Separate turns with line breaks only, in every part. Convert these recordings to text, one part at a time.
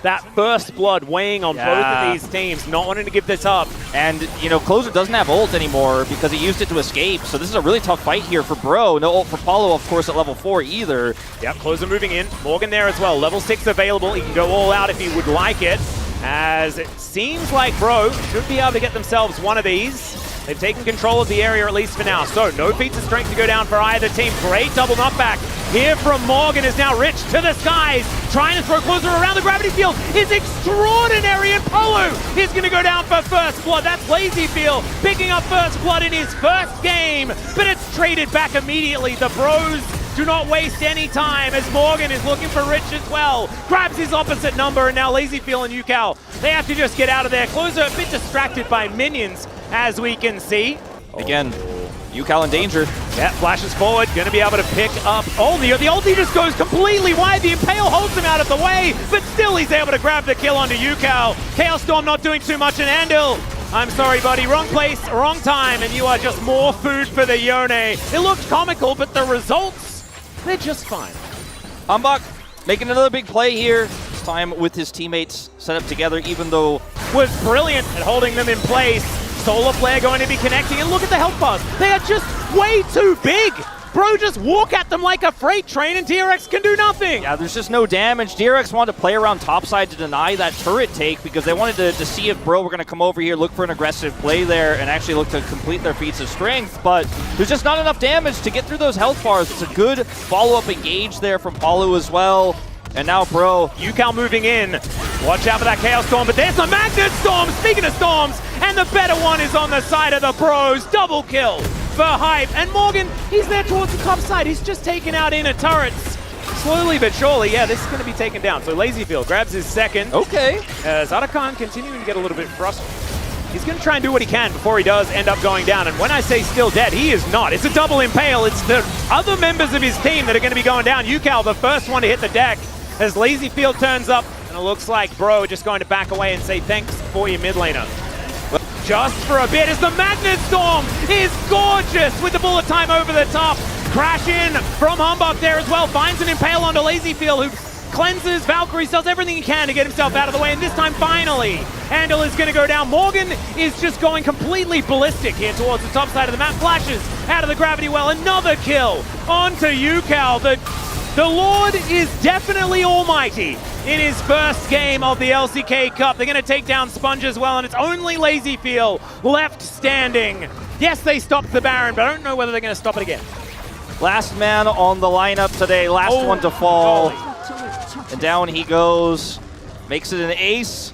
that first blood weighing on both of these teams, not wanting to give this up.
And, you know, Closer doesn't have ult anymore because he used it to escape, so this is a really tough fight here for Bro. No ult for Paulo, of course, at level 4 either.
Yep, Closer moving in. Morgan there as well. Level 6 available. He can go all out if he would like it, as it seems like Bro should be able to get themselves one of these. They've taken control of the area, at least for now. So, no feats of strength to go down for either team. Great double knockback here from Morgan, is now Rich to the skies. Trying to throw Closer around the gravity field is extraordinary, and Polo is going to go down for first blood. That's LazyField picking up first blood in his first game, but it's traded back immediately. The Bros do not waste any time as Morgan is looking for Rich as well. Grabs his opposite number, and now LazyField and UCal, they have to just get out of there. Closer a bit distracted by minions, as we can see.
Again, UCal in danger.
Yeah, flashes forward, going to be able to pick up. Oh, the ulti just goes completely wide. The Impale holds him out of the way, but still he's able to grab the kill onto UCal. Chaos Storm not doing too much, and Andil, I'm sorry, buddy, wrong place, wrong time, and you are just more food for the Yone. It looked comical, but the results, they're just fine.
Humbug making another big play here. This time with his teammates set up together, even though
was brilliant at holding them in place. Solar Flare going to be connecting, and look at the health bars. They are just way too big. Bro, just walk at them like a freight train, and DRX can do nothing.
Yeah, there's just no damage. DRX wanted to play around topside to deny that turret take because they wanted to see if Bro were going to come over here, look for an aggressive play there, and actually look to complete their feats of strength. But there's just not enough damage to get through those health bars. It's a good follow-up engage there from Paulo as well. And now Bro.
UCal moving in. Watch out for that Chaos Storm, but there's the Magnet Storm. Speaking of storms, and the better one is on the side of the Bros. Double kill for Hype. And Morgan, he's there towards the top side. He's just taking out inner turrets. Slowly but surely, yeah, this is going to be taken down. So LazyField grabs his second.
Okay.
Zadakan continuing to get a little bit frustrated. He's going to try and do what he can before he does end up going down. And when I say still dead, he is not. It's a double impale. It's the other members of his team that are going to be going down. UCal, the first one to hit the deck, as LazyField turns up. And it looks like Bro just going to back away and say thanks for your mid laner. But just for a bit as the Magnet Storm is gorgeous with the bullet time over the top. Crash in from Humbug there as well. Finds an impale onto LazyField, who cleanses Valkyries, does everything he can to get himself out of the way. And this time, finally, Andil is going to go down. Morgan is just going completely ballistic here towards the top side of the map. Flashes out of the gravity well. Another kill onto UCal. The Lord is definitely almighty in his first game of the LCK Cup. They're going to take down Sponge as well, and it's only LazyField left standing. Yes, they stopped the Baron, but I don't know whether they're going to stop it again.
Last man on the lineup today, last one to fall. And down he goes, makes it an ace.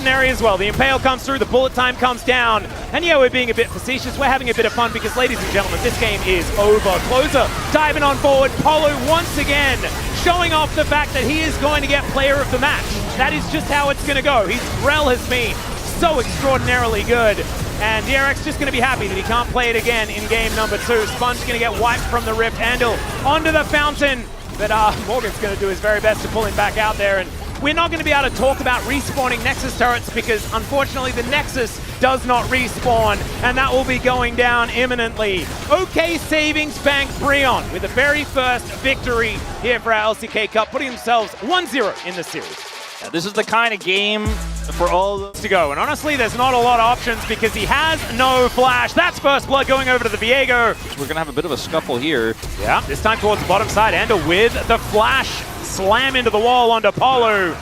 As well. The Impale comes through, the bullet time comes down, and yeah, we're being a bit facetious. We're having a bit of fun because, ladies and gentlemen, this game is over. Closer diving on forward. Polo once again showing off the fact that he is going to get player of the match. That is just how it's going to go. His Rel has been so extraordinarily good, and DRX just going to be happy that he can't play it again in game number 2. Sponge going to get wiped from the Rift. Andil onto the fountain, but Morgan's going to do his very best to pull him back out there. And we're not going to be able to talk about respawning Nexus turrets because, unfortunately, the Nexus does not respawn, and that will be going down imminently. OK Savings Bank Brion with the very first victory here for our LCK Cup, putting themselves 1-0 in the series.
Yeah, this is the kind of game for all
to go, and honestly, there's not a lot of options because he has no flash. That's first blood going over to the Viego.
We're going to have a bit of a scuffle here.
Yeah, this time towards the bottom side. Andil with the flash. Slam into the wall onto Paulo.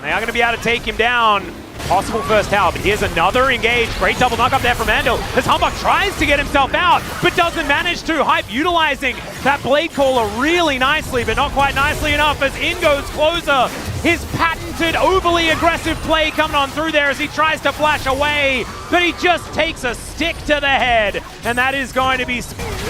They are going to be able to take him down. Possible first tower, but here's another engage. Great double knock up there from Andil as Humbug tries to get himself out, but doesn't manage to. Hype utilizing that blade caller really nicely, but not quite nicely enough as in goes Closer. His patented overly aggressive play coming on through there as he tries to flash away, but he just takes a stick to the head, and that is going to be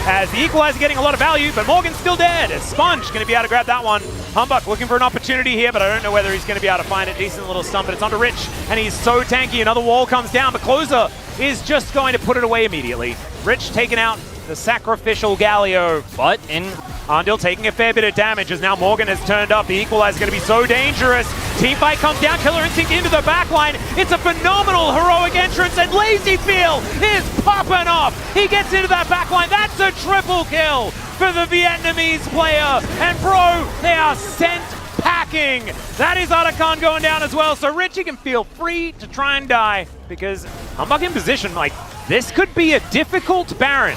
as the Equalizer getting a lot of value, but Morgan's still dead. As Sponge going to be able to grab that one. Humbug looking for an opportunity here, but I don't know whether he's going to be able to find it. Decent little stun, but it's onto Rich, and he's so tanky. Another wall comes down, but Closer is just going to put it away immediately. Rich taking out the sacrificial Galio, but in Andil taking a fair bit of damage as now Morgan has turned up. The Equalizer is going to be so dangerous. Teamfight comes down, Killer Instinct into the backline. It's a phenomenal heroic entrance, and LazyField is popping off. He gets into that backline. That's a triple kill for the Vietnamese player. And Bro, they are sent packing. That is Otacon going down as well. So Rich, you can feel free to try and die because Humbug in position. Like, this could be a difficult Baron.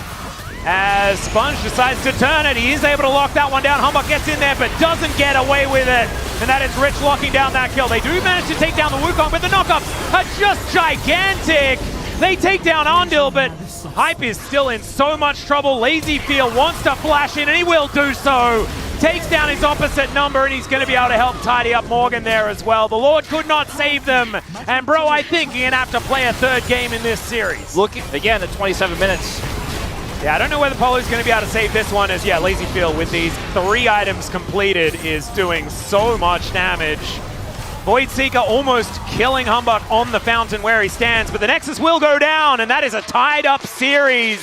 As Sponge decides to turn it, he is able to lock that one down. Humbug gets in there, but doesn't get away with it. And that is Rich locking down that kill. They do manage to take down the Wukong, but the knockups are just gigantic. They take down Andil, but Hype is still in so much trouble. LazyFeel wants to flash in, and he will do so. Takes down his opposite number, and he's going to be able to help tidy up Morgan there as well. The Lord could not save them. And bro, I think you're going to have to play a third game in this series.
Looking again at 27 minutes.
Yeah, I don't know whether Polo's going to be able to save this one, as yeah, LazyFeel with these 3 items completed is doing so much damage. Voidseeker almost killing Humbug on the fountain where he stands, but the Nexus will go down, and that is a tied-up series.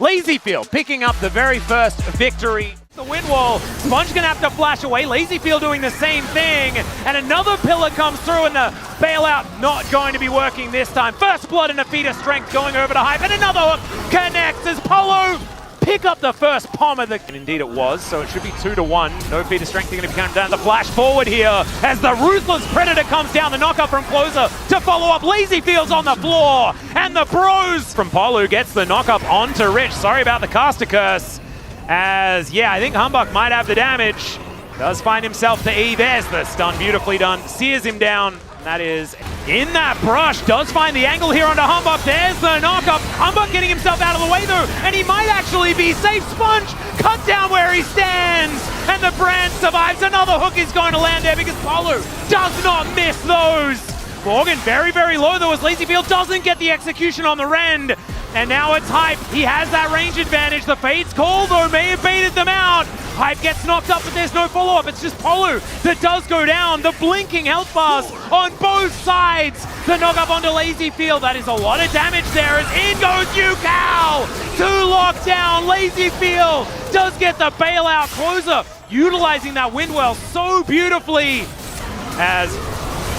LazyFeel picking up the very first victory. The wind wall, Sponge gonna have to flash away. LazyFeel doing the same thing, and another pillar comes through, and the bailout not going to be working this time. First blood and a feat of strength going over to Hype, and another hook connects as Polo pick up the first palm of the... And indeed it was, so it should be 2-1. No feat of strength going to be coming down. The flash forward here as the Ruthless Predator comes down. The knockup from Closer to follow up. LazyFeel's on the floor, and the Bros from Polu gets the knockup onto Rich. Sorry about the caster curse. As, yeah, I think Humbug might have the damage. Does find himself to E. There's the stun, beautifully done. Sears him down. That is in that brush. Does find the angle here onto Humbug. There's the knockup. Humbug getting himself out of the way though, and he might actually be safe. Sponge cut down where he stands, and the brand survives. Another hook is going to land there because Polo does not miss those. Morgan very, very low though as LazyFeel doesn't get the execution on the rend. And now it's Hype. He has that range advantage. The Fade's call though may have baited them out. Hype gets knocked up, but there's no follow-up. It's just Polu that does go down. The blinking health bars on both sides. The knock-up onto LazyFeel. That is a lot of damage there as in goes Yukao. 2 locked down. LazyFeel does get the bailout. Closer utilizing that wind well so beautifully as...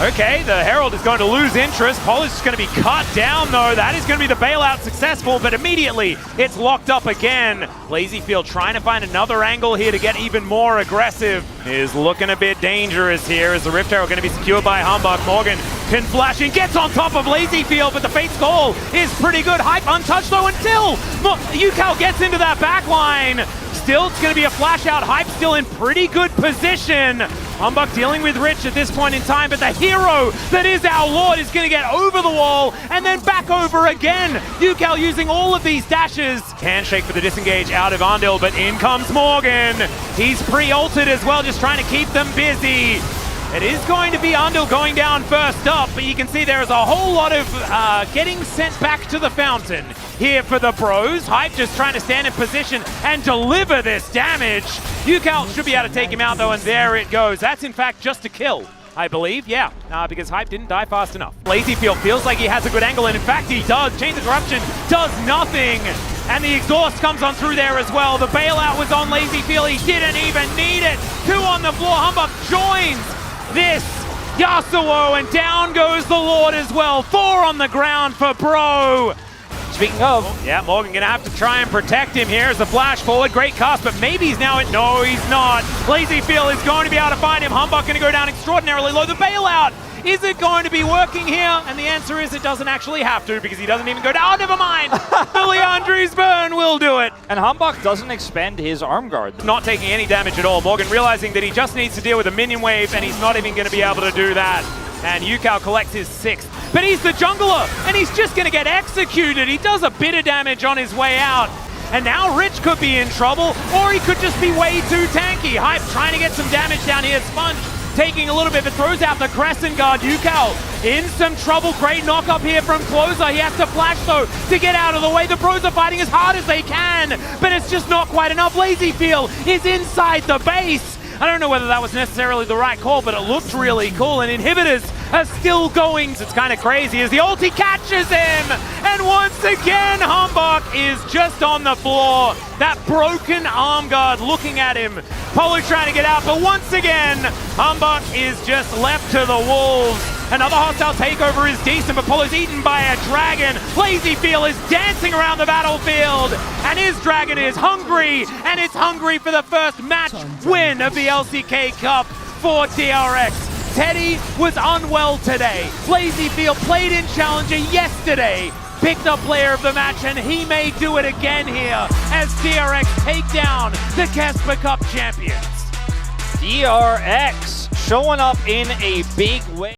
Okay, the Herald is going to lose interest. Polo's just going to be cut down, though. That is going to be the bailout successful, but immediately it's locked up again. LazyFeel trying to find another angle here to get even more aggressive. Is looking a bit dangerous here as the Rift Herald going to be secured by Humbug. Morgan can flash in, gets on top of LazyFeel, but the Fate's call is pretty good. Hype untouched, though, until Yukao gets into that back line. Still, it's going to be a flash out. Hype still in pretty good position. Humbug dealing with Rich at this point in time, but the hero that is our Lord is going to get over the wall and then back over again. Yukao using all of these dashes. Handshake for the disengage out of Andil, but in comes Morgan. He's pre-ulted as well, just trying to keep them busy. It is going to be Andil going down first up, but you can see there is a whole lot of getting sent back to the fountain here for the Bros. Hype just trying to stand in position and deliver this damage. Yukao should be able to take him out though, and there it goes. That's in fact just a kill, I believe. Yeah, because Hype didn't die fast enough. LazyFeel feels like he has a good angle, and in fact he does. Chains of Corruption does nothing. And the exhaust comes on through there as well. The bailout was on LazyFeel. He didn't even need it. 2 on the floor. Humbug joins this Yasuo, and down goes the Lord as well. 4 on the ground for Bro.
Speaking of,
yeah, Morgan gonna have to try and protect him here as the flash forward. Great cast, but maybe he's now at... No, he's not. LazyFeel is going to be able to find him. Humbug gonna go down extraordinarily low. The bailout, is it going to be working here? And the answer is it doesn't actually have to because he doesn't even go down. Oh, never mind. The Leandri's burn will do it.
And Humbug doesn't expend his arm guard.
Not taking any damage at all. Morgan realizing that he just needs to deal with a minion wave, and he's not even going to be able to do that. And Yukao collects his 6th. But he's the jungler, and he's just going to get executed. He does a bit of damage on his way out. And now Rich could be in trouble, or he could just be way too tanky. Hype trying to get some damage down here. Sponge taking a little bit, but throws out the Crescent Guard. Yukao in some trouble. Great knock up here from Closer. He has to flash though to get out of the way. The Bros are fighting as hard as they can, but it's just not quite enough. LazyFeel is inside the base. I don't know whether that was necessarily the right call, but it looked really cool, and inhibitors are still going. It's kind of crazy as the ulti catches him, and once again Humbug is just on the floor. That broken arm guard looking at him. Polo trying to get out, but once again Humbug is just left to the wolves. Another hostile takeover is decent, but Polo's eaten by a dragon. LazyFeel is dancing around the battlefield, and his dragon is hungry, and it's hungry for the first match win of the LCK Cup. for DRX. Teddy was unwell today. Blazyfield played in Challenger yesterday. Picked up player of the match, and he may do it again here as DRX take down the Casper Cup champions.
DRX showing up in a big way.